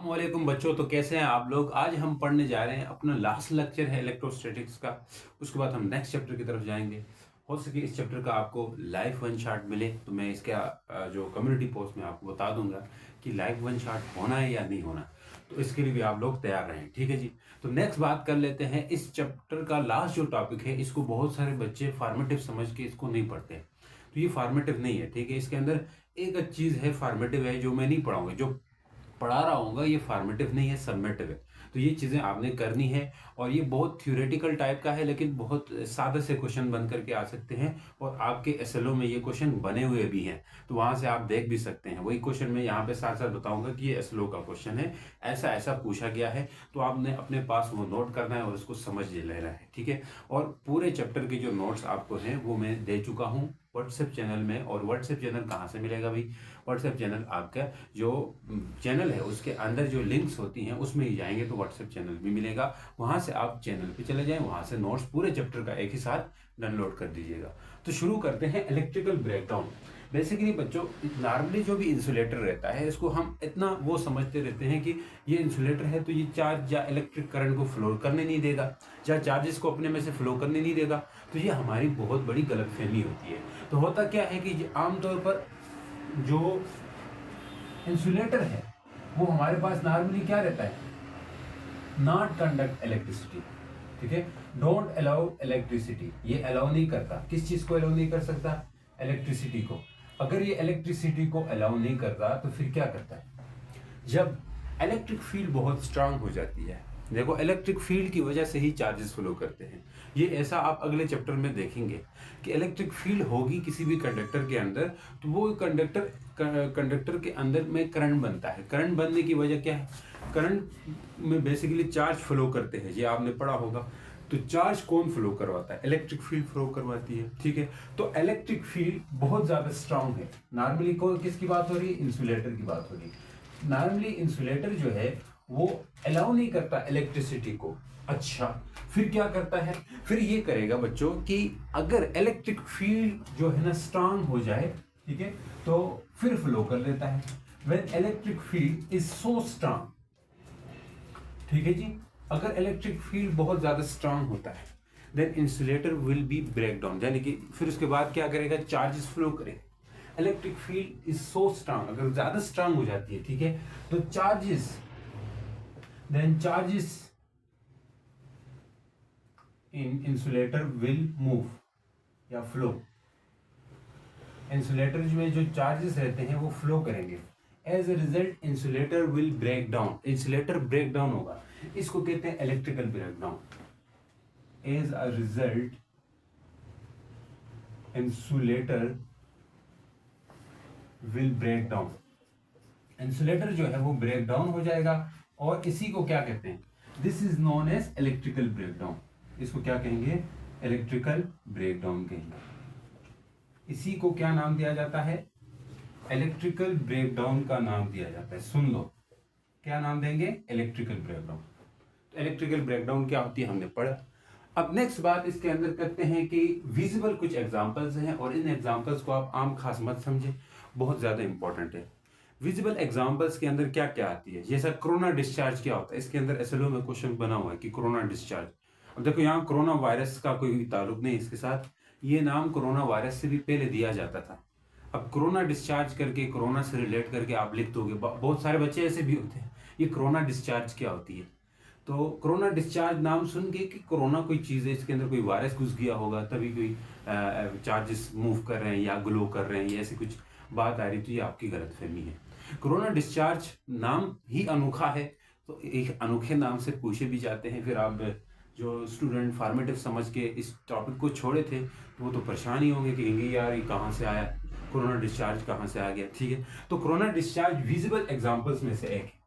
वालेकुम बच्चों। तो कैसे हैं आप लोग। आज हम पढ़ने जा रहे हैं, अपना लास्ट लेक्चर है इलेक्ट्रोस्टैटिक्स का। उसके बाद हम नेक्स्ट चैप्टर की तरफ जाएंगे। हो सके इस चैप्टर का आपको लाइव वन शॉट मिले तो मैं इसका जो कम्युनिटी पोस्ट में आपको बता दूंगा कि लाइव वन शॉट होना है या नहीं होना। तो इसके लिए भी आप लोग तैयार रहें, ठीक है जी। तो नेक्स्ट बात कर लेते हैं। इस चैप्टर का लास्ट जो टॉपिक है, इसको बहुत सारे बच्चे फॉर्मेटिव समझ के इसको नहीं पढ़ते हैं। तो ये फॉर्मेटिव नहीं है, ठीक है। इसके अंदर एक चीज है फॉर्मेटिव है, जो मैं नहीं पढ़ाऊंगा। जो पढ़ा रहा हूँ ये फॉर्मेटिव नहीं है, सबमेटिव है। तो ये चीज़ें आपने करनी है। और ये बहुत थ्योरेटिकल टाइप का है, लेकिन बहुत सादे से क्वेश्चन बन करके आ सकते हैं। और आपके एसएलओ में ये क्वेश्चन बने हुए भी हैं, तो वहां से आप देख भी सकते हैं। वही क्वेश्चन मैं यहाँ पे साथ साथ बताऊंगा कि ये एसएलओ का क्वेश्चन है, ऐसा ऐसा पूछा गया है। तो आपने अपने पास वो नोट करना है और उसको समझ लेना है, ठीक है। और पूरे चैप्टर के जो नोट्स आपको हैं वो मैं दे चुका हूँ व्हाट्सएप चैनल में। और व्हाट्सएप चैनल कहाँ से मिलेगा भाई? व्हाट्सएप चैनल आपका जो चैनल है उसके अंदर जो लिंक्स होती हैं उसमें ही जाएंगे तो व्हाट्सएप चैनल भी मिलेगा। वहां से आप चैनल पे चले जाएं, वहां से नोट्स पूरे चैप्टर का एक ही साथ डाउनलोड कर दीजिएगा। तो शुरू करते हैं इलेक्ट्रिकल ब्रेकडाउन। बेसिकली बच्चों, नॉर्मली जो भी इंसुलेटर रहता है इसको हम इतना वो समझते रहते हैं कि ये इंसुलेटर है तो ये चार्ज या इलेक्ट्रिक करंट को फ्लो करने नहीं देगा, या चार्जेस को अपने में से फ्लो करने नहीं देगा। तो ये हमारी बहुत बड़ी गलतफहमी होती है। तो होता क्या है कि आमतौर पर जो इंसुलेटर है वो हमारे पास नॉर्मली क्या रहता है? नॉट कंडक्ट इलेक्ट्रिसिटी, ठीक है। डोंट अलाउ इलेक्ट्रिसिटी, ये अलाउ नहीं करता। किस चीज को अलाउ नहीं कर सकता? इलेक्ट्रिसिटी को। अगर ये इलेक्ट्रिसिटी को अलाउ नहीं करता तो फिर क्या करता है? जब इलेक्ट्रिक फील्ड बहुत स्ट्रांग हो जाती है, देखो इलेक्ट्रिक फील्ड की वजह से ही चार्जेस फ्लो करते हैं। ये ऐसा आप अगले चैप्टर में देखेंगे कि इलेक्ट्रिक फील्ड होगी किसी भी कंडक्टर के अंदर, तो वो कंडक्टर के अंदर में करंट बनता है। करंट बनने की वजह क्या है? करंट में बेसिकली चार्ज फ्लो करते हैं, ये आपने पढ़ा होगा। तो चार्ज कौन फ्लो करवाता है? इलेक्ट्रिक फील्ड फ्लो करवाती है, ठीक है। तो इलेक्ट्रिक फील्ड बहुत ज्यादा स्ट्रांग है। नॉर्मली को किसकी बात हो रही है? इंसुलेटर की बात हो रही है। नॉर्मली इंसुलेटर जो है वो अलाउ नहीं करता इलेक्ट्रिसिटी को। अच्छा, फिर क्या करता है? फिर ये करेगा बच्चों कि अगर इलेक्ट्रिक फील्ड जो है ना स्ट्रांग हो जाए, ठीक है, तो फिर फ्लो कर लेता है। When electric field is so strong, ठीक है जी, अगर इलेक्ट्रिक फील्ड बहुत ज्यादा स्ट्रांग होता है then insulator will be break down, यानी कि फिर उसके बाद क्या करेगा? चार्जेस फ्लो करेगा। Electric field is so strong, अगर ज्यादा स्ट्रांग हो जाती है, ठीक है, तो charges in insulator will move या फ्लो। इंसुलेटर में जो चार्जेस रहते हैं वो फ्लो करेंगे। As a result insulator will break down, insulator break down होगा। इसको कहते हैं electrical break down. As a result insulator will break down, insulator जो है वो ब्रेक डाउन हो जाएगा। और इसी को क्या कहते हैं? This is known as electrical break down. इसको क्या कहेंगे? इलेक्ट्रिकल ब्रेक डाउन कहेंगे। इसी को क्या नाम दिया जाता है? इलेक्ट्रिकल ब्रेकडाउन का नाम दिया जाता है। सुन लो, क्या नाम देंगे? Electrical breakdown. तो इलेक्ट्रिकल ब्रेकडाउन क्या होती है हमने पढ़ा। अब नेक्स्ट बात इसके अंदर करते हैं कि विजिबल कुछ एग्जांपल्स हैं, और इन एग्जांपल्स को आप आम खास मत समझे, बहुत ज्यादा इंपॉर्टेंट है। विजिबल एग्जांपल्स के अंदर क्या क्या आती है? जैसा कोरोना डिस्चार्ज क्या होता है, इसके अंदर एसएलओ में क्वेश्चन बना हुआ है कि कोरोना डिस्चार्ज। अब देखो यहाँ कोरोना वायरस का कोई ताल्लुक नहीं इसके साथ, ये नाम कोरोना वायरस से भी पहले दिया जाता था। अब कोरोना डिस्चार्ज करके कोरोना से रिलेट करके आप लिख दोगे, बहुत सारे बच्चे ऐसे भी होते हैं, ये कोरोना डिस्चार्ज क्या होती है? तो कोरोना डिस्चार्ज नाम सुन के कि कोरोना कोई चीज़ है, इसके अंदर कोई वायरस घुस गया होगा तभी कोई चार्जेस मूव कर रहे हैं या ग्लो कर रहे हैं, ये ऐसी कुछ बात आ रही, तो ये आपकी गलतफहमी है। कोरोना डिस्चार्ज नाम ही अनोखा है, तो एक अनोखे नाम से पूछे भी जाते हैं। फिर आप जो स्टूडेंट फॉर्मेटिव समझ के इस टॉपिक को छोड़े थे तो वो तो परेशान ही होंगे कि यार ये कहाँ से आया, कोरोना डिस्चार्ज कहाँ से आ गया, ठीक है। तो कोरोना डिस्चार्ज विजिबल एग्जांपल्स में से एक है।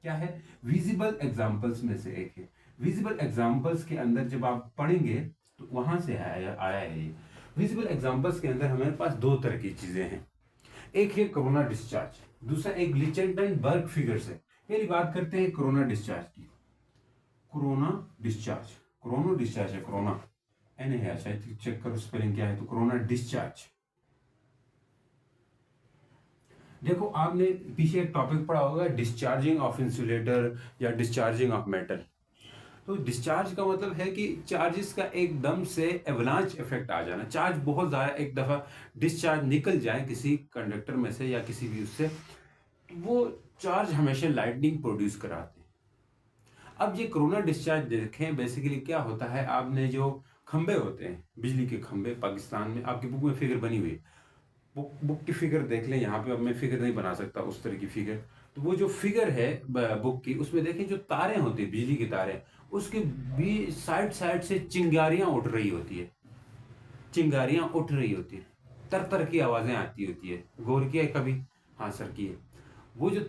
क्या है? विजिबल एग्जांपल्स में से एक है। विजिबल एग्जांपल्स के अंदर जब आप पढ़ेंगे तो वहां से आया है ये। विजिबल एग्जांपल्स के अंदर हमारे पास दो तरह की चीजें हैं। एक है कोरोना डिस्चार्ज, दूसरा एक लिचेंटन-बर्ग फिगर से। पहली बात करते हैं कोरोना डिस्चार्ज की। कोरोना डिस्चार्ज, कोरोना डिस्चार्ज है, कोरोना एन है, अच्छा चेक करो स्पेलिंग क्या है। तो कोरोना डिस्चार्ज, देखो आपने पीछे एक टॉपिक पढ़ा होगा, डिस्चार्जिंग ऑफ इंसुलेटर या डिस्चार्जिंग ऑफ मेटल। तो डिस्चार्ज का मतलब है कि चार्जेस का एकदम से एवलांच इफेक्ट आ जाना, चार्ज बहुत ज़्यादा एक दफ़ा डिस्चार्ज निकल जाए किसी कंडक्टर में से या किसी भी उससे, तो वो चार्ज हमेशा लाइटनिंग प्रोड्यूस कराते हैं। अब ये कोरोना डिस्चार्ज देखें, बेसिकली क्या होता है, आपने जो खंबे होते हैं बिजली के खंबे, पाकिस्तान में आपकी बुक में फिगर बनी हुई है, बुक की फिगर देख लें, यहाँ पे अब मैं फिगर नहीं बना सकता उस तरह की फिगर। तो वो जो फिगर है बुक की, उसमें देखें जो तारें होती है बिजली की तारें, उसके भी साइड साइड से चिंगारियां उठ रही होती है, चिंगारियां उठ रही होती है, तर तर की आवाजें आती होती है। गौर किया है कभी? हाँ सर किए। वो जो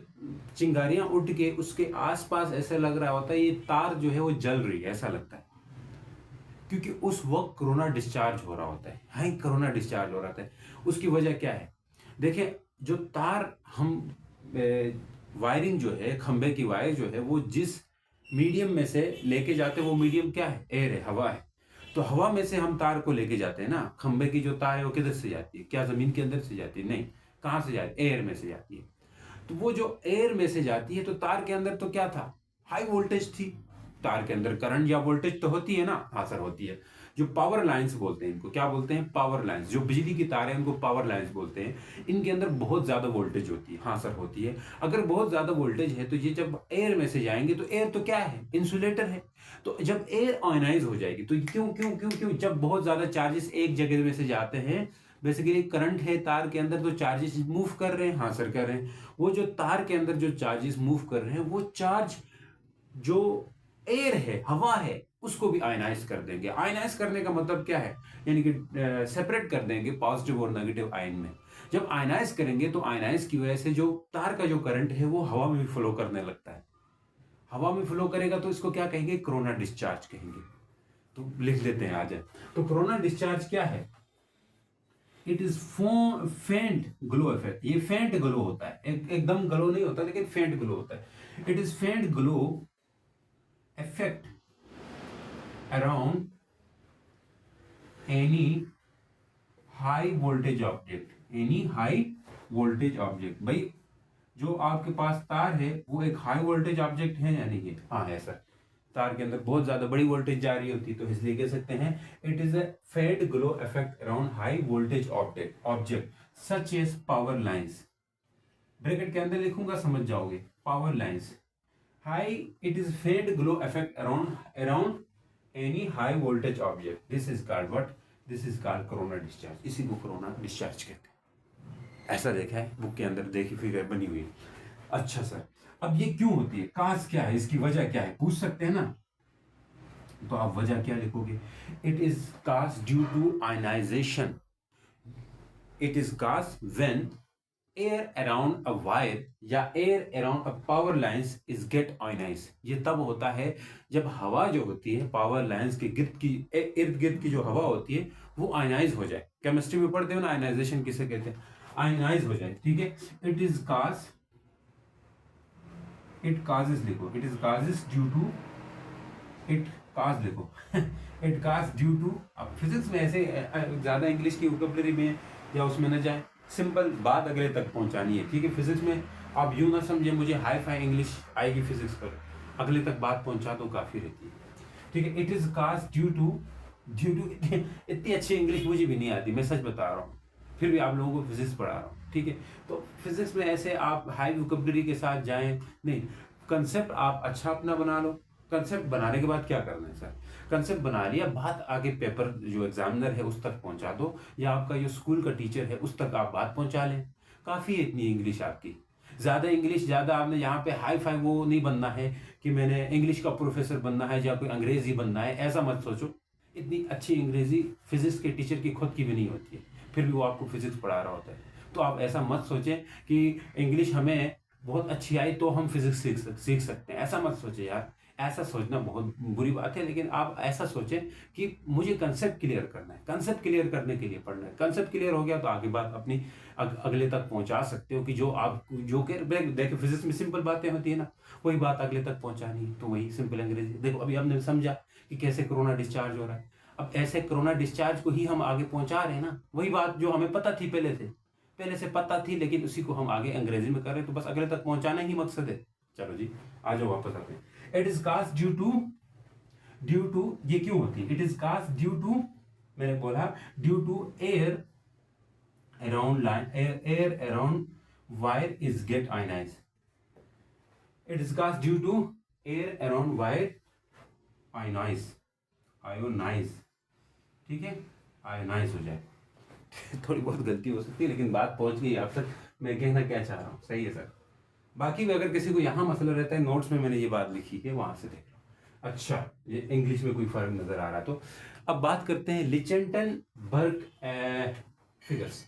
चिंगारियां उठ के उसके आसपास ऐसा लग रहा होता है ये तार जो है वो जल रही है, ऐसा लगता है, क्योंकि उस वक्त कोरोना डिस्चार्ज हो रहा होता है। हाँ, कोरोना डिस्चार्ज हो रहा था। उसकी वजह क्या है? देखिए, जो तार हम वायरिंग जो है, खंबे की वायर जो है, वो जिस मीडियम में से लेके जाते हैं, वो मीडियम क्या है? एयर है, हवा है। तो हवा में से हम तार को लेके जाते हैं ना, खंबे की जो तार है वो किधर से जाती है? क्या जमीन के अंदर से जाती है? नहीं। कहाँ से जाती है? एयर में से जाती है। तो वो जो एयर में से जाती है, तो तार के अंदर तो क्या था? हाई वोल्टेज थी। तार के अंदर करंट या वोल्टेज तो होती है ना? हाँ सर होती है। जो पावर लाइंस बोलते हैं, इनको क्या बोलते हैं? Power lines. जो बिजली की तार है उनको पावर लाइंस बोलते हैं। इनके अंदर बहुत ज्यादा वोल्टेज होती है। हाँ सर होती है। अगर बहुत ज्यादा वोल्टेज है तो ये जब एयर में से जाएंगे, तो एयर तो क्या है? इंसुलेटर है। तो जब एयर आयनाइज हो जाएगी, तो क्यों क्यों क्यों क्यों जब बहुत ज्यादा चार्जेस एक जगह में से जाते हैं, बेसिकली करंट है तार के अंदर, तो चार्जेस मूव कर रहे हैं। हाँ सर कर रहे हैं। वो जो तार के अंदर जो चार्जेस मूव कर रहे हैं, वो चार्ज जो एयर है, हवा है, उसको भी आयनाइज कर देंगे। आयनाइज करने का मतलब क्या है? यानी कि सेपरेट कर देंगे पॉजिटिव और नेगेटिव आयन में। जब आयनाइज करेंगे, तो आयनाइज की वजह से जो तार का जो करंट है वो हवा में भी फ्लो करने लगता है। हवा में फ्लो करेगा तो इसको क्या कहेंगे? कोरोना डिस्चार्ज कहेंगे। तो लिख लेते हैं आज। तो कोरोना डिस्चार्ज क्या है? इट इज फेंट ग्लो इफेक्ट। ये फेंट ग्लो होता है, एकदम ग्लो नहीं होता, लेकिन फेंट ग्लो होता है। इट इज फेंट glow effect around any high voltage object. Any high voltage object. भाई, जो आपके पास तार है वो एक हाई वोल्टेज ऑब्जेक्ट है या नहीं है? हाँ है सर। तार के अंदर बहुत ज्यादा बड़ी वोल्टेज जा रही होती है, तो इसलिए कह सकते हैं it is a faint glow effect around high voltage object such as power lines. Bracket के अंदर लिखूंगा, समझ जाओगे। Power lines high, it is faint glow effect around any high voltage object. This is called what? This is called corona discharge. इसी को corona discharge कहते हैं। ऐसा देखा है बुक के अंदर, देखी फिगर बनी हुई है। अच्छा सर, अब ये क्यों होती है? काज क्या है? इसकी वजह क्या है? पूछ सकते हैं ना। तो आप वजह क्या लिखोगे? It is cause due to ionization. It is cause when air around a wire या air around a power lines is get ionise. ये तब होता है जब हवा जो होती है पावर लाइंस के गिर्द की, इर्द गिर्द की जो हवा होती है, वो आयनाइज हो जाए। केमिस्ट्री में पढ़ते हो ना, आयनाइजेशन किसे कहते हैं? आयनाइज हो जाए, ठीक है। It is cause, it causes लिखो, it is causes due to, it cause लिखो इट काज ड्यू टू। अब फिजिक्स में ऐसे ज्यादा इंग्लिश की वोकैबुलरी में या उसमें न जाए, सिंपल बात अगले तक पहुंचानी है, ठीक है। फिजिक्स में आप यूं ना समझे मुझे हाई फाई इंग्लिश आएगी फिजिक्स पर, अगले तक बात पहुंचा दो काफी रहती है, ठीक है। It is cause due to इतनी अच्छी इंग्लिश मुझे भी नहीं आती, मैं सच बता रहा हूँ, फिर भी आप लोगों को फिजिक्स पढ़ा रहा हूँ, ठीक है। तो फिजिक्स में ऐसे आप हाई वोकैबुलरी के साथ जाएं नहीं, कंसेप्ट आप अच्छा अपना बना लो। कंसेप्ट बनाने के बाद क्या करना है सर? कंसेप्ट बना लिया, बात आगे पेपर जो एग्जामिनर है उस तक पहुंचा दो, या आपका जो स्कूल का टीचर है उस तक आप बात पहुंचा लें। काफ़ी है इतनी इंग्लिश आपकी। ज़्यादा इंग्लिश, ज़्यादा आपने यहाँ पे हाई फाई वो नहीं बनना है कि मैंने इंग्लिश का प्रोफेसर बनना है या कोई अंग्रेज़ी बनना है, ऐसा मत सोचो। इतनी अच्छी अंग्रेज़ी फिजिक्स के टीचर की खुद की भी नहीं होती है, फिर भी वो आपको फिजिक्स पढ़ा रहा होता है। तो आप ऐसा मत सोचें कि इंग्लिश हमें बहुत अच्छी आई तो हम फिजिक्स सीख सकते हैं, ऐसा मत सोचें यार। ऐसा सोचना बहुत बुरी बात है, लेकिन आप ऐसा सोचें कि मुझे कंसेप्ट क्लियर करना है, कंसेप्ट क्लियर करने के लिए पढ़ना है। कंसेप्ट क्लियर हो गया तो आगे बात अपनी अगले तक पहुंचा सकते हो, कि जो आप जो के देखो फिजिक्स में सिंपल बातें होती है ना, वही बात अगले तक पहुंचानी है, तो वही सिंपल अंग्रेजी। देखो अभी हमने समझा कि कैसे कोरोना डिस्चार्ज हो रहा है, अब ऐसे कोरोना डिस्चार्ज को ही हम आगे पहुंचा रहे हैं ना, वही बात जो हमें पता थी पहले से, पहले से पता थी, लेकिन उसी को हम आगे अंग्रेजी में कर रहे हैं, तो बस अगले तक पहुंचाना ही मकसद है। चलो जी, आ जाओ वापस आते हैं। It is caused due to ये क्यों होती है? It is caused due to, मैंने बोला due to air around wire is get ionise. It is caused due to air around wire ionise, ठीक है, आयोनाइज हो जाए। थोड़ी बहुत गलती हो सकती है, लेकिन बात पहुंच गई आप तक, मैं कहना क्या चाह रहा हूँ, सही है सर। बाकी भी अगर किसी को यहाँ मसला रहता है, नोट्स में मैंने ये बात लिखी है, वहां से देख लो। अच्छा, ये इंग्लिश में कोई फर्क नजर आ रहा है तो अब बात करते हैं लिचेंटन-बर्ग फिगर्स।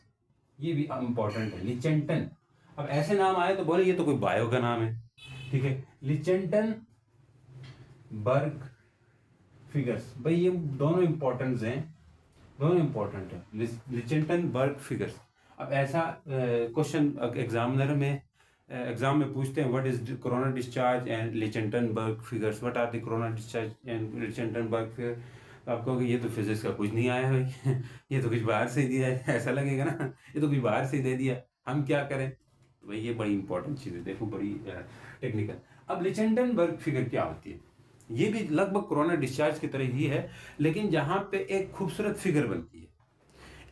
ये भी इंपॉर्टेंट है, लिचेंटन। अब ऐसे नाम आए तो बोले ये तो कोई बायो का नाम है, ठीक है। लिचेंटन-बर्ग फिगर्स, भाई ये दोनों इंपॉर्टेंट हैं, दोनों इंपॉर्टेंट है, लिचेंटन-बर्ग फिगर्स। अब ऐसा क्वेश्चन एग्जामिनर में एग्जाम में पूछते हैं, what is corona discharge and Lichtenberg figures, what are the corona discharge and Lichtenberg figure. तो आप कहोगे ये तो फिजिक्स का कुछ नहीं आया भाई ये तो कुछ बाहर से ही दिया है, ऐसा लगेगा ना, ये तो कुछ बाहर से ही दे दिया, हम क्या करें। तो भाई ये बड़ी इंपॉर्टेंट चीज़ है, देखो बड़ी टेक्निकल। अब लिचेंटन-बर्ग फिगर क्या होती है? ये भी लगभग कोरोना डिस्चार्ज की तरह ही है, लेकिन जहाँ पे एक खूबसूरत फिगर बनती है।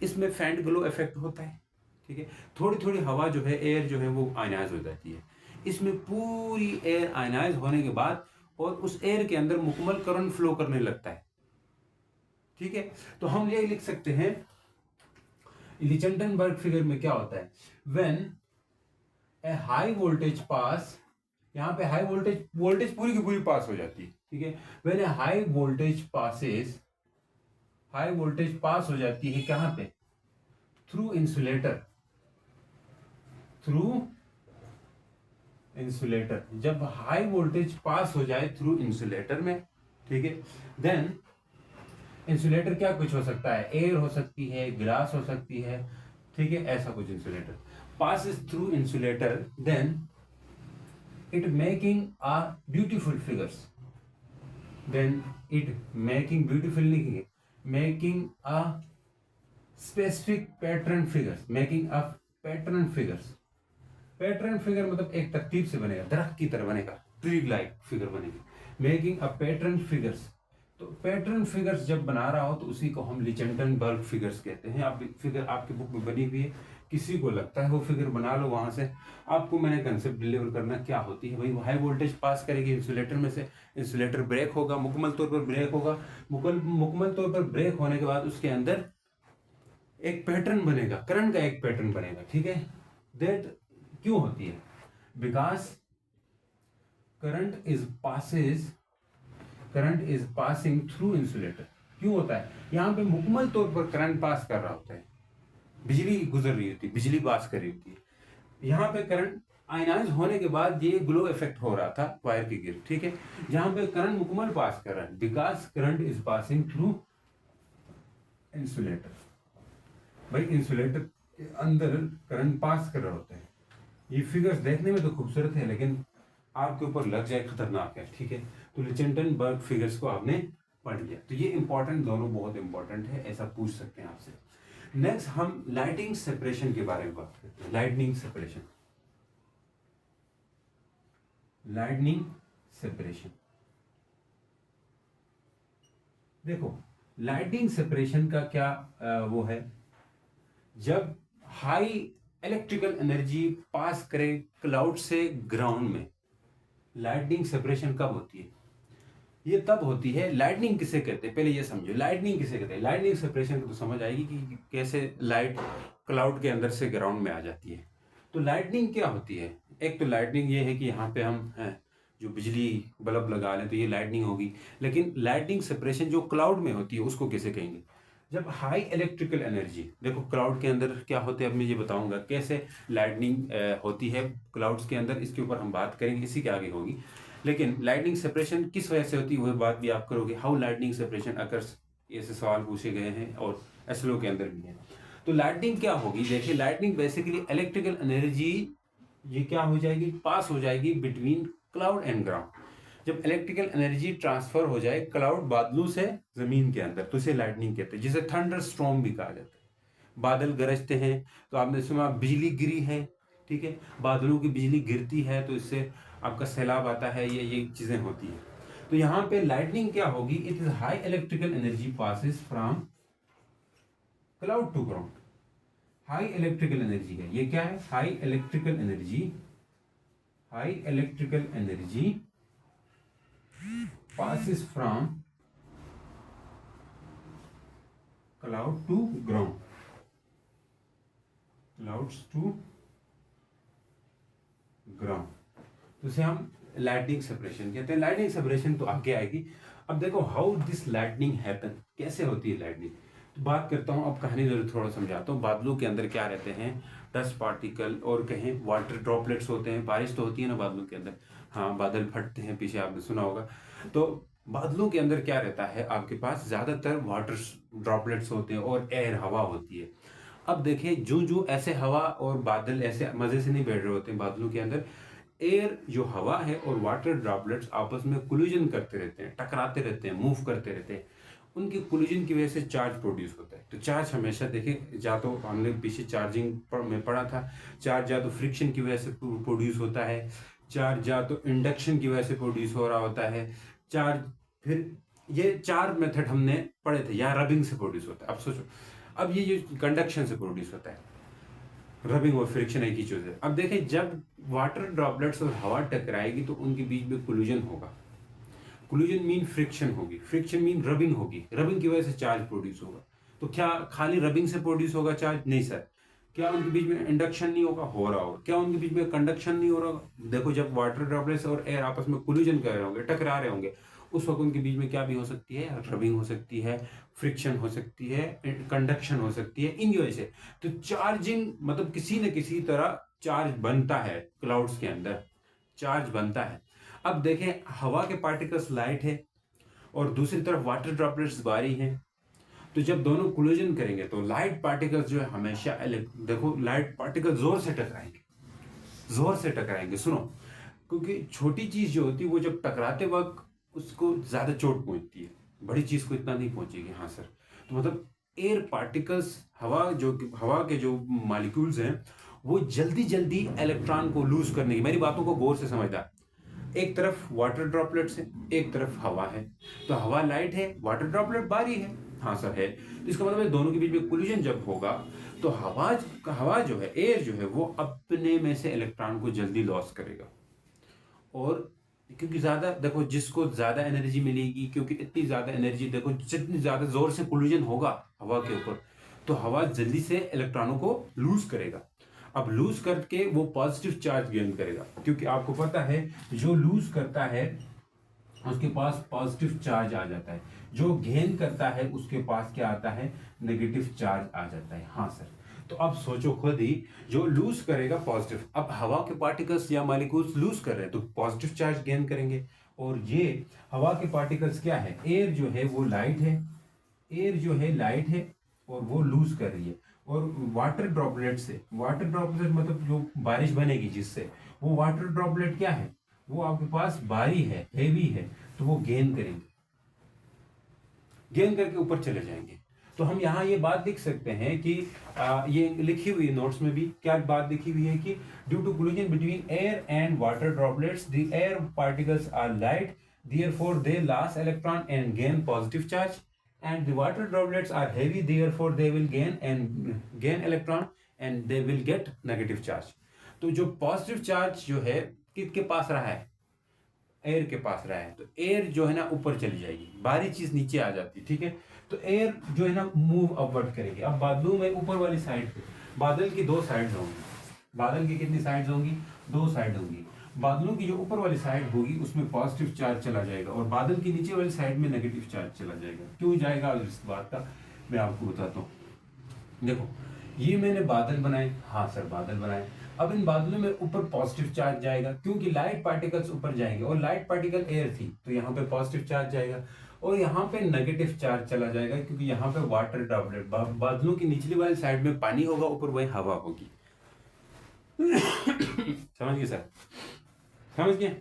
इसमें फैन ग्लो इफेक्ट होता है, ठीक है। थोड़ी थोड़ी हवा जो है, एयर जो है वो आयनाइज हो जाती है। इसमें पूरी एयर आयनाइज होने के बाद और उस एयर के अंदर मुकम्मल करंट फ्लो करने लगता है, ठीक है। तो हम ये लिख सकते हैं लिचेंटन-बर्ग फिगर में क्या होता है, व्हेन ए हाई वोल्टेज पास, यहाँ पे हाई वोल्टेज पूरी की पूरी पास हो जाती है, ठीक है। व्हेन ए हाई वोल्टेज पास हो जाती है कहाँ पे? थ्रू इंसुलेटर, जब हाई वोल्टेज पास हो जाए थ्रू इंसुलेटर में, ठीक है, देन इंसुलेटर क्या कुछ हो सकता है, एयर हो सकती है, ग्लास हो सकती है, ठीक है, ऐसा कुछ insulator passes through insulator, then it making a beautiful figures, then it making beautiful लिखेंगे, making a specific pattern figures, making a pattern figures। Pattern figure मतलब एक तरतीब से बनेगा, दरख्त की तरह बनेगा, ट्री लाइक फिगर बनेगी, मेकिंग अ पैटर्न फिगर्स। तो पैटर्न फिगर्स जब बना रहा हो तो उसी को हम लिचेंटन-बर्ग फिगर्स कहते हैं। आप फिगर आपकी बुक में बनी हुई है, किसी को लगता है वो फिगर बना लो वहां से। आपको मैंने कंसेप्ट डिलीवर करना क्या होती है भाई, वो हाई वोल्टेज पास करेगी इंसुलेटर में से, इंसुलेटर ब्रेक होगा, मुकम्मल तौर पर ब्रेक होगा, मुकम्मल तौर पर ब्रेक होने के बाद उसके अंदर एक पैटर्न बनेगा, करंट का एक पैटर्न बनेगा, ठीक है। दैट क्यों होती है? Because current is passing through insulator. क्यों होता है? यहां पे मुकम्मल तौर पर करंट पास कर रहा होता है, बिजली गुजर रही होती है, बिजली पास कर रही होती है। यहाँ पे करंट आयनाइज होने के बाद ये ग्लो इफेक्ट हो रहा था वायर की गिर, ठीक है, जहां पे करंट मुकम्मल पास कर रहा है, because current is passing through insulator. भाई इंसुलेटर के अंदर करंट पास कर रहा होता है। ये फिगर्स देखने में तो खूबसूरत है, लेकिन आपके ऊपर लग जाए खतरनाक है, ठीक है। तो लिचेंटन-बर्ग फिगर्स को आपने पढ़ लिया, तो ये इंपॉर्टेंट, दोनों बहुत इंपॉर्टेंट है, ऐसा पूछ सकते हैं आपसे। नेक्स्ट हम लाइटिंग सेपरेशन के बारे में बात करते हैं। लाइटनिंग सेपरेशन, देखो लाइटिंग सेपरेशन का क्या वो है, जब हाई इलेक्ट्रिकल एनर्जी पास करे क्लाउड से ग्राउंड में, लाइटनिंग सेपरेशन कब होती है? ये तब होती है। लाइटनिंग किसे कहते हैं, पहले ये समझो, लाइटनिंग किसे कहते हैं। लाइटनिंग सेपरेशन को तो समझ आएगी कि कैसे लाइट क्लाउड के अंदर से ग्राउंड में आ जाती है। तो लाइटनिंग क्या होती है? एक तो लाइटनिंग ये है कि यहाँ पे हम जो बिजली बल्ब लगा लें तो ये लाइटनिंग होगी, लेकिन लाइटनिंग सेपरेशन जो क्लाउड में होती है उसको कैसे कहेंगे? जब हाई इलेक्ट्रिकल एनर्जी, देखो क्लाउड के अंदर क्या होते हैं, अब मैं ये बताऊंगा कैसे लाइटनिंग होती है क्लाउड्स के अंदर, इसके ऊपर हम बात करेंगे, इसी के आगे होगी। लेकिन लाइटनिंग सेपरेशन किस वजह से होती है वह बात भी आप करोगे, हाउ लाइटनिंग सेपरेशन अकर्स, ऐसे सवाल पूछे गए हैं और एसएलओ के अंदर भी है। तो लाइटनिंग क्या होगी, देखिए लाइटनिंग बेसिकली इलेक्ट्रिकल एनर्जी ये क्या हो जाएगी, पास हो जाएगी बिटवीन क्लाउड एंड ग्राउंड। जब इलेक्ट्रिकल एनर्जी ट्रांसफर हो जाए क्लाउड बादलों से जमीन के अंदर, तो इसे लाइटनिंग कहते हैं, जिसे थंडर स्टॉर्म भी कहा जाता है। बादल गरजते हैं तो आपने सुना बिजली गिरी है, ठीक है, बादलों की बिजली गिरती है तो इससे आपका सैलाब आता है, ये चीजें होती है। तो यहाँ पे लाइटनिंग क्या होगी, it is high electrical energy passes from cloud to ground. High electrical energy है, ये क्या है, high electrical energy, high electrical energy passes from cloud to ground, clouds to ground, तो इसे हम लाइटनिंग सेपरेशन कहते हैं। लाइटनिंग सेपरेशन तो आगे आएगी। अब देखो हाउ दिस लाइटनिंग हैपन, कैसे होती है लाइटनिंग, तो बात करता हूँ, अब कहानी जरूर थोड़ा समझाता हूँ। बादलों के अंदर क्या रहते हैं, डस्ट पार्टिकल और कहें वाटर ड्रॉपलेट्स होते हैं। बारिश तो होती है ना बादलों के अंदर, हाँ बादल फटते हैं, पीछे आपने सुना होगा। तो बादलों के अंदर क्या रहता है, आपके पास ज्यादातर वाटर ड्रॉपलेट्स होते हैं और एयर हवा होती है। अब देखिए जो जो ऐसे हवा और बादल ऐसे मजे से नहीं बैठ रहे होते हैं बादलों के अंदर, एयर जो हवा है और वाटर ड्रॉपलेट्स आपस में कोलिजन करते रहते हैं, टकराते रहते हैं, मूव करते रहते हैं। उनकी कोलिजन की वजह से चार्ज प्रोड्यूस होता है। तो चार्ज हमेशा देखिए, जा तो हमने पीछे चार्जिंग में पढ़ा था, चार्ज या तो फ्रिक्शन की वजह से प्रोड्यूस होता है, चार्ज या तो इंडक्शन की वजह से प्रोड्यूस हो रहा होता है, चार्ज फिर ये चार मेथड हमने पढ़े थे, या रबिंग से प्रोड्यूस होता है। अब सोचो, अब ये जो कंडक्शन से प्रोड्यूस होता है, रबिंग और फ्रिक्शन एक ही चीज है। अब देखें जब वाटर ड्रॉपलेट्स और हवा टकराएगी तो उनके बीच में कोलिजन होगा, कोलिजन मीन फ्रिक्शन होगी, फ्रिक्शन मीन रबिंग होगी, रबिंग की वजह से चार्ज प्रोड्यूस होगा। तो क्या खाली रबिंग से प्रोड्यूस होगा चार्ज? नहीं सर। क्या उनके बीच में इंडक्शन नहीं होगा? हो रहा होगा। क्या उनके बीच में कंडक्शन नहीं हो रहा होगा? देखो जब वाटर ड्रॉपलेट्स और एयर आपस में कोलिजन कर रहे होंगे, टकरा रहे होंगे, उस वक्त उनके बीच में क्या भी हो सकती है, रबिंग हो सकती है, फ्रिक्शन हो सकती है, कंडक्शन हो सकती है, इनकी वजह से। तो चार्जिंग मतलब किसी न किसी तरह चार्ज बनता है, क्लाउड्स के अंदर चार्ज बनता है। अब देखें हवा के पार्टिकल्स लाइट है और दूसरी तरफ वाटर ड्रॉपलेट्स भारी हैं, तो जब दोनों कोलिजन करेंगे तो लाइट पार्टिकल्स जो है हमेशा देखो लाइट पार्टिकल जोर से टकराएंगे, जोर से टकराएंगे। सुनो, क्योंकि छोटी चीज जो होती है वो जब टकराते वक्त उसको ज्यादा चोट पहुंचती है, बड़ी चीज को इतना नहीं पहुंचेगी। हाँ सर। तो मतलब एयर पार्टिकल्स, हवा के जो मॉलिक्यूल्स हैं वो जल्दी जल्दी इलेक्ट्रॉन को लूज करने की, मेरी बातों को गौर से समझना, एक तरफ वाटर ड्रॉपलेट्स है, एक तरफ हवा है, तो हवा लाइट है, वाटर ड्रॉपलेट भारी है। हाँ सर है। तो इसका मतलब है दोनों के बीच में कोलिजन जब होगा तो हवा जो है, एयर जो है, वो अपने में से इलेक्ट्रॉन को जल्दी लॉस करेगा। और क्योंकि ज्यादा देखो, जिसको ज्यादा एनर्जी मिलेगी, क्योंकि इतनी ज्यादा एनर्जी, देखो जितनी ज्यादा जोर से कोलिजन होगा हवा के ऊपर, तो हवा जल्दी से इलेक्ट्रॉनों को लूज करेगा। अब लूज करके वो पॉजिटिव चार्ज गेन करेगा, क्योंकि आपको पता है जो लूज करता है उसके पास पॉजिटिव चार्ज आ जाता है, जो गेन करता है उसके पास क्या आता है, नेगेटिव चार्ज आ जाता है। हाँ सर। तो अब सोचो खुद ही, जो लूज करेगा पॉजिटिव, अब हवा के पार्टिकल्स या मॉलिक्यूल्स लूज कर रहे हैं तो पॉजिटिव चार्ज गेन करेंगे। और ये हवा के पार्टिकल्स क्या है, एयर जो है वो लाइट है, एयर जो है लाइट है और वो लूज कर रही है। और वाटर ड्रॉपलेट से, वाटर ड्रॉपलेट मतलब जो बारिश बनेगी जिससे, वो वाटर ड्रॉपलेट क्या है, वो आपके पास भारी है, हेवी है, तो वो गेन करेंगे, गेन करके ऊपर चले जाएंगे। तो हम यहाँ ये बात लिख सकते हैं कि ये लिखी हुई नोट्स में भी क्या बात लिखी हुई है कि due to collision between air and water droplets the air particles are light, therefore they lost electron and gain positive charge, and the water droplets are heavy, therefore they will gain electron and they will get negative charge। तो जो positive charge जो है किसके पास रहा है, air के पास रहा है, तो एयर जो है ना ऊपर चली जाएगी, बारी चीज नीचे आ जाती है, ठीक है। तो एयर जो है ना मूव अपवर्ड करेगी। अब बादलों में ऊपर वाली साइड पे बादल की दो साइड्स होंगी, बादल की कितनी साइड्स होंगी, दो साइड होंगी। बादलों की जो ऊपर वाली साइड होगी उसमें पॉजिटिव चार्ज चला जाएगा और बादल की नीचे वाली साइड में नेगेटिव चार्ज चला जाएगा। क्यों जाएगा, इस बात का मैं आपको बताता हूँ। देखो ये मैंने बादल बनाए, हाँ सर बादल बनाए। अब इन बादलों में ऊपर पॉजिटिव चार्ज जाएगा क्योंकि लाइट पार्टिकल्स ऊपर जाएंगे और लाइट पार्टिकल एयर थी, तो यहाँ पे पॉजिटिव चार्ज जाएगा। और यहाँ पे नेगेटिव चार्ज चला जाएगा क्योंकि यहाँ पे वाटर ड्रॉपलेट, बादलों की निचली वाली साइड में पानी होगा, ऊपर वही हवा होगी। समझ गए सर, समझ गए।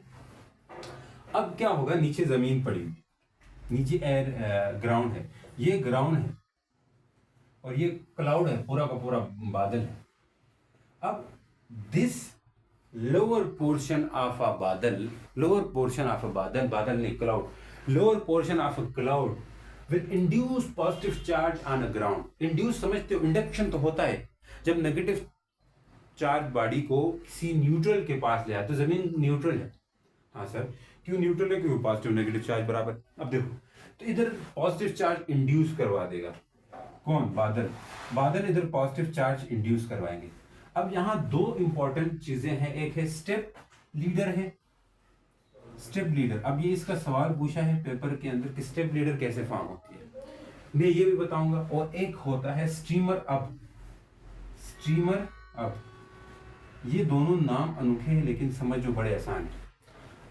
अब क्या होगा, नीचे जमीन पड़ी हुई, नीचे एयर ग्राउंड है, ये ग्राउंड है और ये क्लाउड है, पूरा का पूरा बादल है। अब this lower portion of a बादल, लोअर पोर्शन ऑफ अ बादल, बादल नहीं cloud, lower portion of a cloud will induce positive charge on a ground. Induce समझते हो, इंडक्शन तो होता है जब नेगेटिव चार्ज बॉडी को किसी न्यूट्रल के पास ले आए, तो जमीन न्यूट्रल है। हाँ सर, क्यों न्यूट्रल है? क्यों? पॉजिटिव नेगेटिव चार्ज बराबर। अब देखो, तो इधर पॉजिटिव चार्ज इंड्यूस करवा देगा कौन? बादल। बादल इधर पॉजिटिव चार्ज इंड्यूस करवाएंगे। अब यहाँ दो इंपॉर्टेंट चीजें हैं, एक है स्टेप लीडर है, स्टेप लीडर। अब ये इसका सवाल पूछा है पेपर के अंदर कि स्टेप लीडर कैसे फॉर्म होती है, मैं ये भी बताऊंगा। और एक होता है स्ट्रीमर अप, स्ट्रीमर अप। ये दोनों नाम अनोखे हैं लेकिन समझो बड़े आसान है।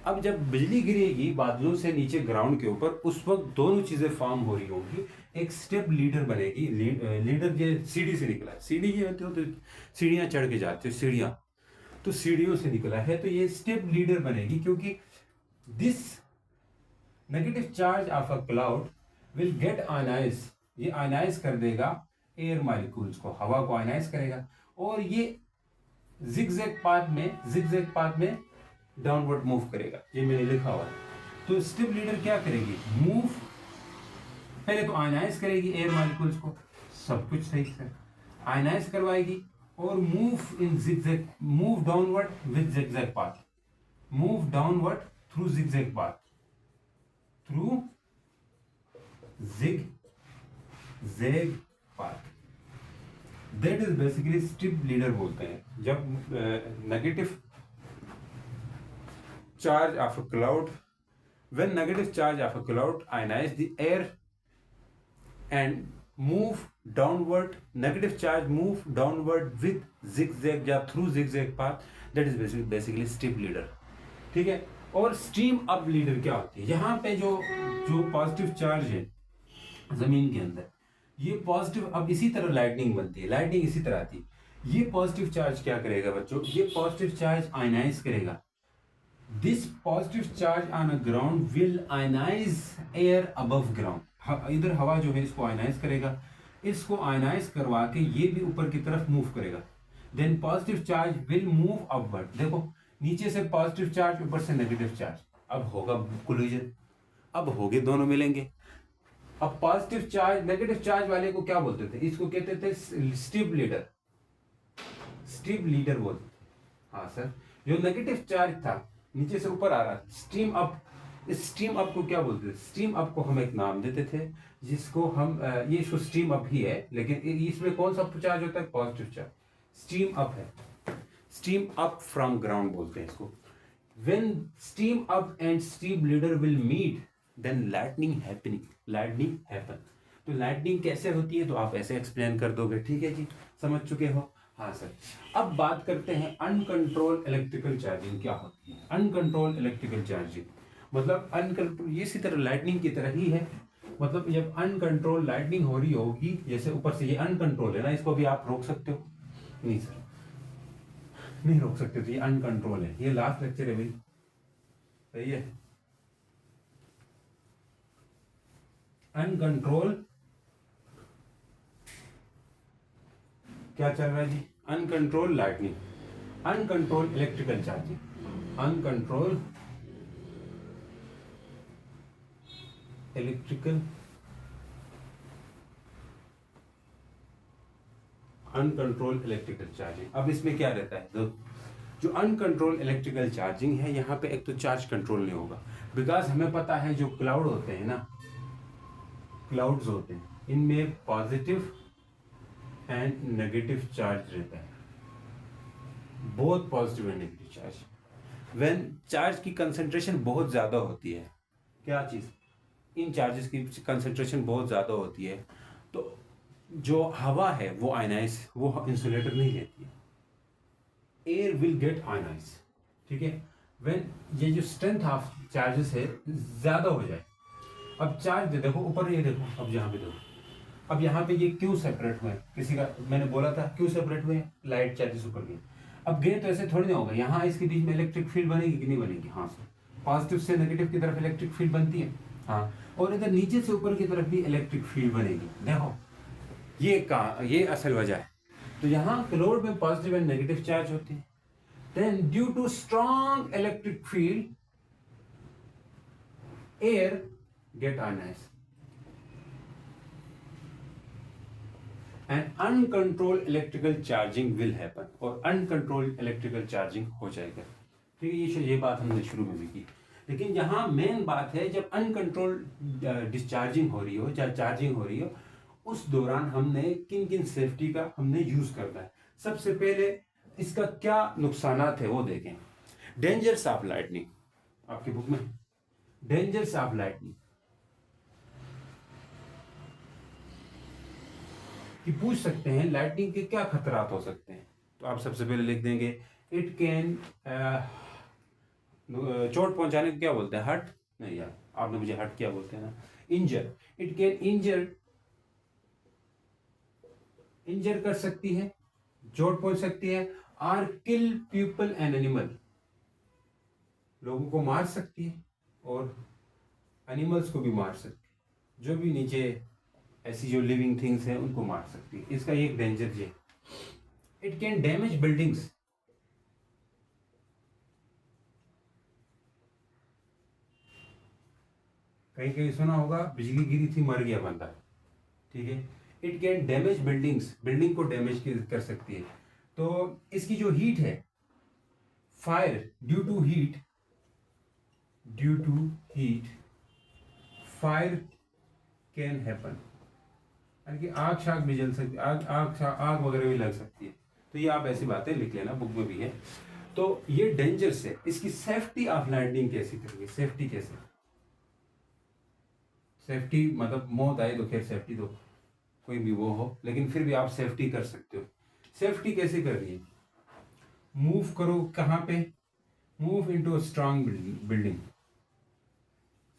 अब जब बिजली गिरेगी बादलों से नीचे ग्राउंड के ऊपर, उस वक्त दोनों चीजें फॉर्म हो रही होंगी। एक स्टेप लीडर बनेगी, लीडर ये सीढ़ी से निकला है, सीढ़ी ये होती हो तो सीढ़ियां चढ़ के जाते हो, सीढ़ियां, तो सीढ़ियों से निकला है, तो ये स्टेप लीडर बनेगी। क्योंकि this negative charge of a cloud will get ionise, ये आयनाइज कर देगा एयर मॉलिक्यूल्स को, हवा को आयनाइज करेगा, और ये जिगजैग पाथ में डाउनवर्ड मूव करेगा। ये मैंने लिखा हुआ है। तो स्टेप लीडर क्या करेगी? मूव, पहले तो आयनाइज करेगी एयर मॉलिक्यूल्स को, सब कुछ सही से आयनाइज करवाएगी, और move in zigzag, move downward with zigzag path, move downward through zigzag path, through zigzag path. That is basically step leader बोलते हैं। जब negative charge of a cloud, when negative charge of a cloud ionize the air and move downward, negative charge move downward with zigzag या through zigzag path, that is basically steep leader। ठीक है। और stream up leader क्या होती है? यहाँ पे जो पॉजिटिव चार्ज है जमीन के अंदर, ये पॉजिटिव, अब इसी तरह लाइटनिंग बनती है, लाइटनिंग इसी तरह आती है। ये पॉजिटिव चार्ज क्या करेगा बच्चों? ये पॉजिटिव चार्ज आयनाइज करेगा। This positive charge on a ground will ionize air above ground। इधर हवा जो है इसको आयनाइज करेगा, इसको आयनाइज करवा के ये भी ऊपर की तरफ मूव करेगा। Then positive charge will move upward. देखो, नीचे से पॉजिटिव चार्ज, ऊपर से नेगेटिव चार्ज, अब होगा कोलिजन, अब होगे दोनों मिलेंगे। अब पॉजिटिव चार्ज नेगेटिव चार्ज वाले को क्या बोलते थे? इसको कहते थे स्टीप लीडर, स्टीप लीडर बोलते थे। हाँ सर, जो नेगेटिव चार्ज था नीचे से ऊपर आ रहा, स्ट्रीम अप, इस स्ट्रीम अप को क्या बोलते थे? स्ट्रीम अप को हम एक नाम देते थे, जिसको हम ये इसको स्ट्रीम अप ही है, लेकिन इसमें कौन सा चार्ज होता है? Positive charge. स्ट्रीम अप है, स्ट्रीम अप फ्रॉम ग्राउंड बोलते हैं इसको। When streamer and stream leader will meet, then lightning happening, lightning happen. तो लाइटनिंग कैसे होती है? तो आप ऐसे एक्सप्लेन कर दोगे, ठीक है जी, समझ चुके हो? हाँ सर। अब बात करते हैं अनकंट्रोल इलेक्ट्रिकल चार्जिंग क्या होती है। अनकंट्रोल इलेक्ट्रिकल चार्जिंग मतलब अनकंट्रोल, ये इसी तरह लाइटनिंग की तरह ही है। मतलब जब अनकंट्रोल लाइटनिंग हो रही होगी, जैसे ऊपर से ये अनकंट्रोल है ना, इसको भी आप रोक सकते हो? नहीं सर, नहीं रोक सकते, तो ये अनकंट्रोल है। ये लास्ट लेक्चर है भाई, सही है। अनकंट्रोल क्या चल रहा है जी? Uncontrol lightning, uncontrol electrical charging, uncontrol electrical, uncontrol electrical charging. अब इसमें क्या रहता है? तो जो अनकंट्रोल इलेक्ट्रिकल चार्जिंग है, यहाँ पे एक तो चार्ज कंट्रोल नहीं होगा, बिकॉज हमें पता है जो क्लाउड होते हैं ना, क्लाउड्स होते हैं, इनमें पॉजिटिव एंड नेगेटिव चार्ज रहता है, both positive and negative charge. When charge की कंसंट्रेशन बहुत ज़्यादा होती है, क्या चीज़? इन चार्जेस की कंसंट्रेशन बहुत ज़्यादा होती है, तो जो हवा है वो आयनाइज, वो इंसुलेटर नहीं लेती है, एयर विल गेट आयनाइज, ठीक है। व्हेन ये जो स्ट्रेंथ ऑफ चार्जेस है ज़्यादा हो जाए, अब चार्ज देखो ऊपर, ये देखो, अब यहाँ पे देखो, अब यहाँ पे ये क्यों सेपरेट हुए? किसी का मैंने बोला था क्यों सेपरेट हुए? लाइट चार्जेस ऊपर गए, अब गए तो ऐसे थोड़ी ना होगा, यहाँ इसके बीच में इलेक्ट्रिक फील्ड बनेगी कि नहीं बनेगी? हाँ सर, पॉजिटिव से नेगेटिव की तरफ इलेक्ट्रिक फील्ड बनती है, हाँ, और इधर नीचे से ऊपर की तरफ भी इलेक्ट्रिक फील्ड बनेगी। देखो ये असल वजह है। तो यहाँ क्लोराइड में पॉजिटिव एंड नेगेटिव चार्ज होते हैं। Then due to strong electric field air get ionised and uncontrolled electrical charging will happen, और अनकंट्रोल्ड इलेक्ट्रिकल चार्जिंग हो जाएगा। ठीक है, ये बात हमने शुरू में भी की। लेकिन यहाँ मेन बात है, जब अनकंट्रोल्ड डिस्चार्जिंग हो रही हो या चार्जिंग हो रही हो, उस दौरान हमने किन किन सेफ्टी का हमने यूज करना है। सबसे पहले इसका क्या नुकसानात है वो देखें। डेंजर्स ऑफ लाइटनिंग, आपकी बुक में डेंजर्स ऑफ लाइटनिंग कि पूछ सकते हैं लाइटनिंग के क्या खतरात हो सकते हैं। तो आप सबसे पहले लिख देंगे इट कैन, चोट पहुंचाने को क्या बोलते हैं, हर्ट नहीं यार, आपने मुझे हर्ट क्या बोलते हैं ना, इंजर। इट कैन इंजर कर सकती है, चोट पहुंच सकती है। Or kill people and animal, लोगों को मार सकती है और एनिमल्स को भी मार सकती है, जो भी नीचे ऐसी जो लिविंग थिंग्स हैं उनको मार सकती है। इसका एक डेंजर ये। इट कैन डैमेज बिल्डिंग्स, कहीं कहीं सुना होगा बिजली गिरी थी मर गया बंदा। ठीक है, it can damage buildings, building को डैमेज कर सकती है। तो इसकी जो हीट है, fire due to heat fire can happen, यानी कि आग शाग भी जल सकती, आग वगैरह भी लग सकती है। तो ये आप ऐसी बातें लिख लेना, बुक में भी है। तो ये डेंजर्स है। इसकी सेफ्टी ऑफ लैंडिंग कैसे करेंगे, सेफ्टी कैसे, सेफ्टी मतलब मौत आए तो खैर सेफ्टी तो कोई भी वो हो, लेकिन फिर भी आप सेफ्टी कर सकते हो। सेफ्टी कैसे करनी है, मूव करो कहाँ पे, move into a strong building.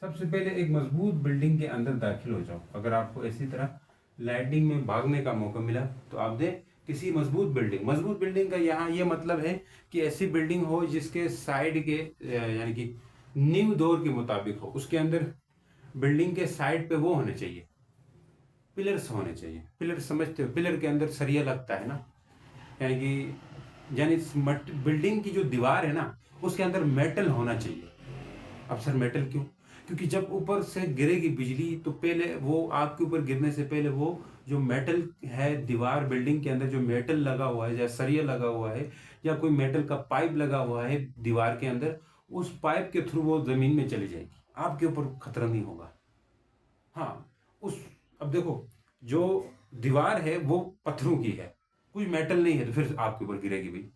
सबसे पहले एक मजबूत बिल्डिंग के अंदर दाखिल हो जाओ। अगर आपको इसी तरह लाइटिंग में भागने का मौका मिला तो आप दे किसी मजबूत बिल्डिंग का यहाँ ये मतलब है कि ऐसी बिल्डिंग हो जिसके साइड के यानी कि नींव दौर के मुताबिक हो, उसके अंदर बिल्डिंग के साइड पे वो होने चाहिए, पिलर्स होने चाहिए। पिलर समझते हो, पिलर के अंदर सरिया लगता है ना, यानी कि बिल्डिंग की जो दीवार है ना उसके अंदर मेटल होना चाहिए। अब सर मेटल क्यों, क्योंकि जब ऊपर से गिरेगी बिजली तो पहले वो आपके ऊपर गिरने से पहले वो जो मेटल है दीवार बिल्डिंग के अंदर, जो मेटल लगा हुआ है या सरिया लगा हुआ है या कोई मेटल का पाइप लगा हुआ है दीवार के अंदर, उस पाइप के थ्रू वो जमीन में चली जाएगी, आपके ऊपर खतरा नहीं होगा। हाँ, उस अब देखो जो दीवार है वो पत्थरों की है, कुछ मेटल नहीं है, तो फिर आपके ऊपर गिरेगी भाई,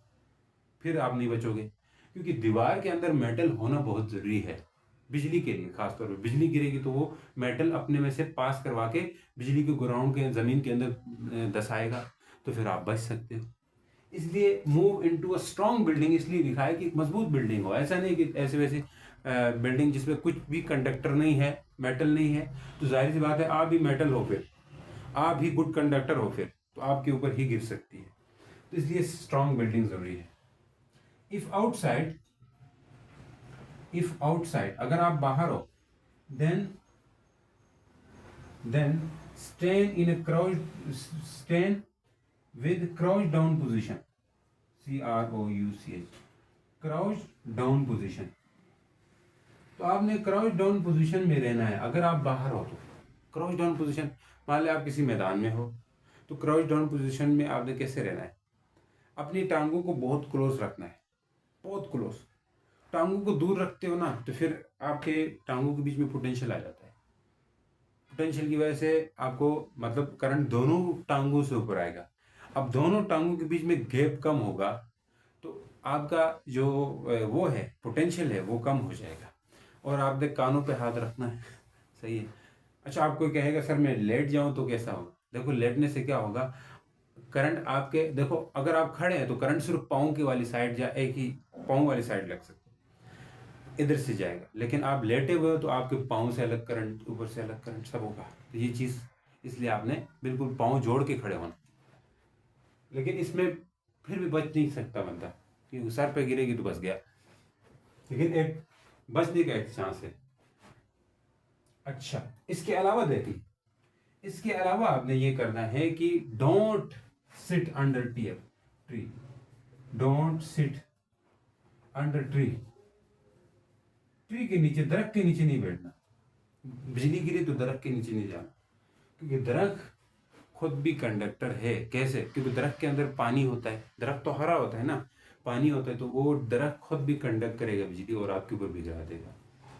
फिर आप नहीं बचोगे। क्योंकि दीवार के अंदर मेटल होना बहुत जरूरी है बिजली के लिए। खासतौर पर बिजली गिरेगी तो वो मेटल अपने में से पास करवा के बिजली के ग्राउंड के जमीन के अंदर दसाएगा, तो फिर आप बच सकते हो। इसलिए move into a strong building इसलिए लिखा है कि एक मजबूत बिल्डिंग हो। ऐसा नहीं कि ऐसे वैसे बिल्डिंग जिसमें कुछ भी कंडक्टर नहीं है, मेटल नहीं है, तो जाहिर सी बात है आप भी मेटल हो, फिर आप ही गुड कंडक्टर हो, फिर तो आपके ऊपर ही गिर सकती है। तो इसलिए स्ट्रॉन्ग बिल्डिंग जरूरी है। इफ आउटसाइड अगर आप बाहर हो, then stand with crouch down position, CROUCH, crouch down position। तो आपने क्राउच डाउन पोजीशन में रहना है अगर आप बाहर हो तो। क्राउच डाउन पोजीशन, मान लिया आप किसी मैदान में हो तो क्राउच डाउन पोजीशन में आपने कैसे रहना है, अपनी टांगों को बहुत क्लोज रखना है, बहुत क्लोज। टांगों को दूर रखते हो ना तो फिर आपके टांगों के बीच में पोटेंशियल आ जाता है। पोटेंशियल की वजह से आपको मतलब करंट दोनों टांगों से ऊपर आएगा। अब दोनों टांगों के बीच में गैप कम होगा तो आपका जो वो है पोटेंशियल है वो कम हो जाएगा। और आपने कानों पे हाथ रखना है, सही है। अच्छा, आपको कहेगा सर मैं लेट जाऊं तो कैसा होगा, देखो लेटने से क्या होगा, करंट आपके, देखो अगर आप खड़े हैं तो करंट सिर्फ पाँव की वाली साइड या एक ही पाँव वाली साइड लग सकता है, इधर से जाएगा। लेकिन आप लेटे हुए हो तो आपके पाँव से अलग करंट, ऊपर से अलग करंट, सब होगा। तो ये चीज़ इसलिए आपने बिल्कुल पाँव जोड़ के खड़े होना। लेकिन इसमें फिर भी बच नहीं सकता बंदा, क्योंकि सर पे गिरेगी तो बच गया, लेकिन एक बचने का एक चांस है। अच्छा, इसके अलावा देखिए इसके अलावा आपने ये करना है कि don't sit under tree, don't sit under tree, tree के नीचे, दरख्त के नीचे नहीं बैठना। बिजली गिरी तो दरख्त के नीचे नहीं जाना, क्योंकि दरख्त खुद भी कंडक्टर है। कैसे? क्योंकि दरख्त के अंदर पानी होता है, दरख्त तो हरा होता है ना, पानी होता है, तो वो दरख्त खुद भी कंडक्ट करेगा बिजली और आपके ऊपर भी गिरा देगा,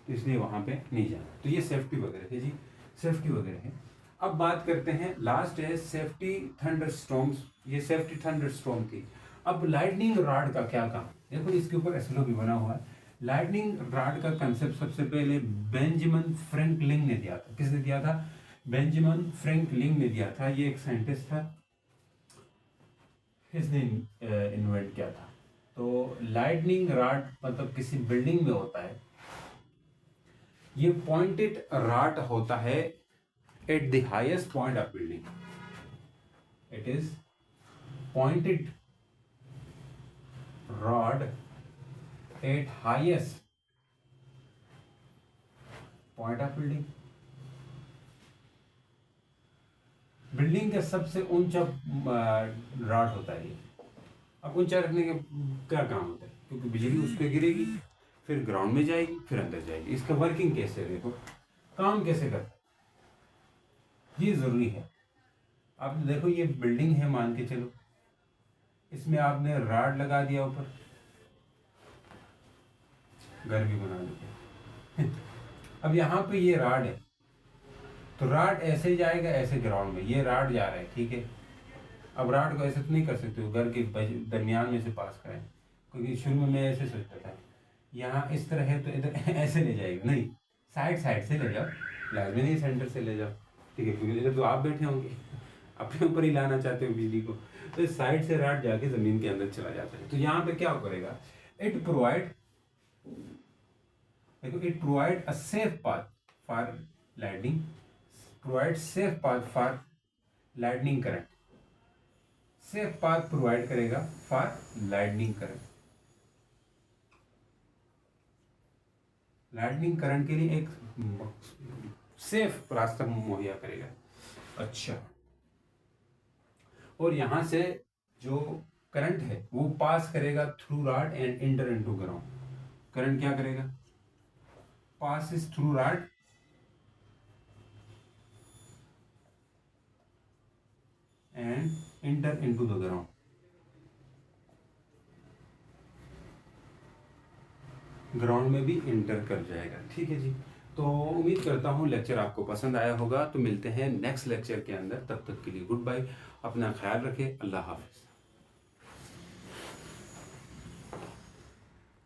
तो इसलिए वहां पे नहीं जाना। तो ये सेफ्टी वगैरह है जी, सेफ्टी वगैरह है। अब बात करते हैं, लास्ट है सेफ्टी थंडरस्टॉर्म्स। ये सेफ्टी थंडरस्टॉर्म की। अब लाइटनिंग रॉड का क्या काम? देखो इसके ऊपर एसएलओ भी बना हुआ है। लाइटनिंग रॉड का कंसेप्ट सबसे पहले बेंजामिन फ्रैंकलिन ने दिया था। किसने दिया था? बेंजामिन फ्रैंकलिन ने दिया था। ये एक साइंटिस्ट था, इसने इन्वेंट किया था। तो लाइटनिंग रॉड मतलब किसी बिल्डिंग में होता है, ये पॉइंटेड रॉड होता है at the highest point of building. It is pointed rod at highest point of building। Building का सबसे ऊंचा रॉड होता है ये। अब ऊंचा रखने का क्या काम होता है? क्योंकि बिजली उस पर गिरेगी, फिर ग्राउंड में जाएगी, फिर अंदर जाएगी। इसका वर्किंग कैसे है, देखो काम कैसे करता है, ये जरूरी है। आप देखो ये बिल्डिंग है, मान के चलो, इसमें आपने रॉड लगा दिया ऊपर, घर भी बना दिया। अब यहाँ पे ये रॉड है, तो रॉड ऐसे जाएगा, ऐसे ग्राउंड में, ये रॉड जा रहा है, ठीक है। अब रॉड को ऐसे तो नहीं कर सकते हो, घर के दरमियान में से पास करें, क्योंकि शुरू में मैं ऐसे सोचता था यहाँ इस तरह है तो इधर ऐसे ले जाएगा, नहीं, साइड साइड से ले जाओ, लाजमी नहीं सेंटर से ले जाओ, ठीक है, क्योंकि इधर तो आप बैठे होंगे, अपने ऊपर ही लाना चाहते हो बिजली को, तो साइड से रॉड जाके जमीन के अंदर चला जाता है। तो यहाँ पे क्या करेगा, इट प्रोवाइड, देखो, it provide a safe path for lightning, provide safe path for lightning current, safe path provide करेगा for lightning current. Lightning current के लिए एक सेफ रास्ता मुहैया करेगा। अच्छा, और यहां से जो करंट है वो पास करेगा through rod and inter into ground. Current क्या करेगा? passes through rod and enter into the ground। Ground में भी इंटर कर जाएगा, ठीक है जी। तो उम्मीद करता हूँ लेक्चर आपको पसंद आया होगा। तो मिलते हैं नेक्स्ट लेक्चर के अंदर, तब तक के लिए गुड बाय, अपना ख्याल रखें, अल्लाह हाफिज।